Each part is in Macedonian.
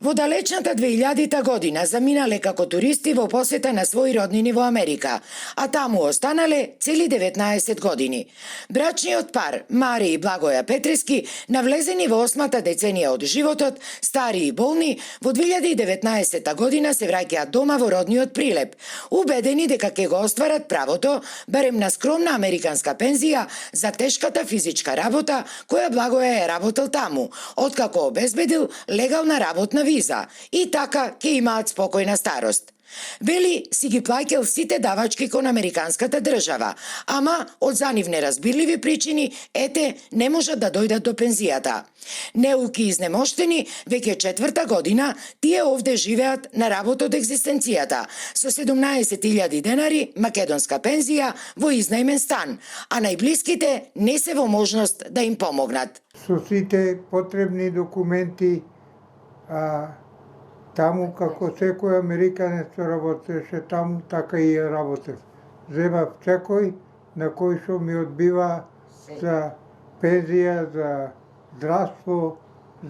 Во далечната 2000 година заминале како туристи во посета на своји роднини во Америка, а таму останале цели 19 години. Брачниот пар Мари и Благоја Петрески, навлезени во 8-та деценија од животот, стари и болни, во 2019 година се враќаат дома во родниот Прилеп, убедени дека ќе го остварат правото барем на скромна американска пензија за тешката физичка работа која Благоја е работел таму, откако обезбедил легална работна виза и така ќе имаат спокојна старост. Вели си ги плаќал сите давачки кон американската држава, ама од за нив неразбирливи причини, не можат да дојдат до пензијата. Неуки изнемоштени, веќе 4-та година, тие овде живеат на работ од екзистенцијата, со 17.000 денари македонска пензија во изнајмен стан, а најблиските не се во можност да им помогнат. Со сите потребни документи, таму како секој американец работеше таму, така и ја работев. Земав секој на кој што ми одбива за пензија, за здравство,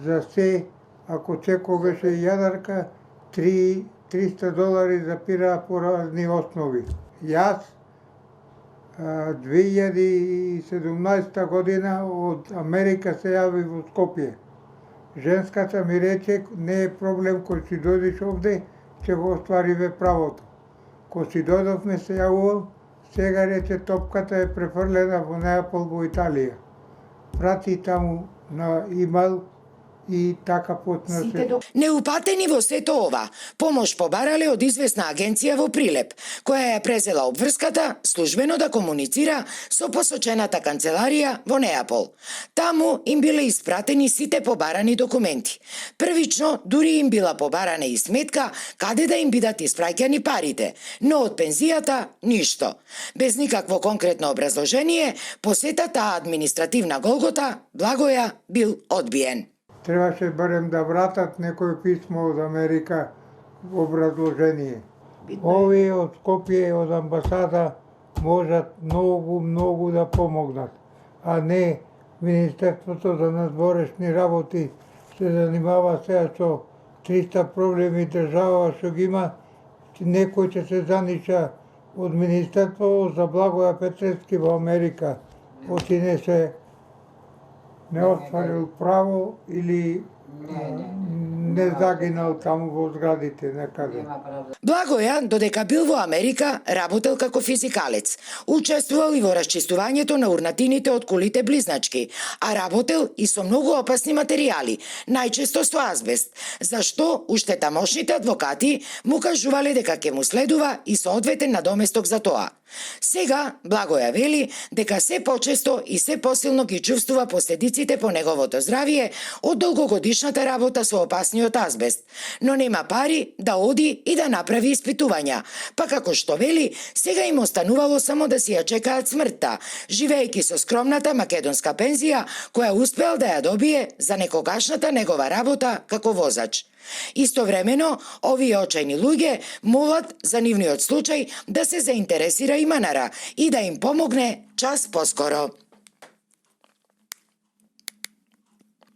за се. Ако секој беше јадарка, $300 запираа по разни основи. Јас 2017 година од Америка се јави во Скопје. Женската ми рече, не е проблем, кој си дојдеш овде, ќе го оствариве правото. Кој си дојдовме се јавувам, сега рече топката е префрлена во Неапол во Италија. Прати таму на имейл и така почна се. Неупатени во сето ова, помош побарале од известна агенција во Прилеп, која ја презела обврската службено да комуницира со посочената канцеларија во Неапол. Таму им биле испратени сите побарани документи. Првично, дури им била побарана и сметка каде да им бидат испраќани парите, но од пензијата ништо. Без никакво конкретно образложение, посетата административна голгота, Благоја бил одбиен. Требаше барем да вратат некој писмо од Америка во образложение. Овие од Скопје, од амбасада, можат многу да помогнат, а не Министерството за надворешни работи се занимава сега со 300 проблеми држава што ги има. Некој ќе се занича од Министерство за Благоја Петрески во Америка, очи не остварил право или не загинал таму во зградите некаде. Благоја, додека бил во Америка, работел како физикалец. Учествувал и во расчистувањето на урнатините од кулите близначки, а работел и со многу опасни материјали, најчесто со азбест, зашто уште тамошните адвокати му кажувале дека ќе му следува и соодветен надоместок за тоа. Сега Благоја вели дека се почесто и се посилно ги чувствува последиците по неговото здравје од долгогодишната работа со опасниот азбест, но нема пари да оди и да направи испитувања, па како што вели, сега им останувало само да си ја чекаат смртта, живеејќи со скромната македонска пензија која успеал да ја добие за некогашната негова работа како возач. Истовремено, овие очајни луѓе молат за нивниот случај да се заинтересира и Манара и да им помогне час поскоро.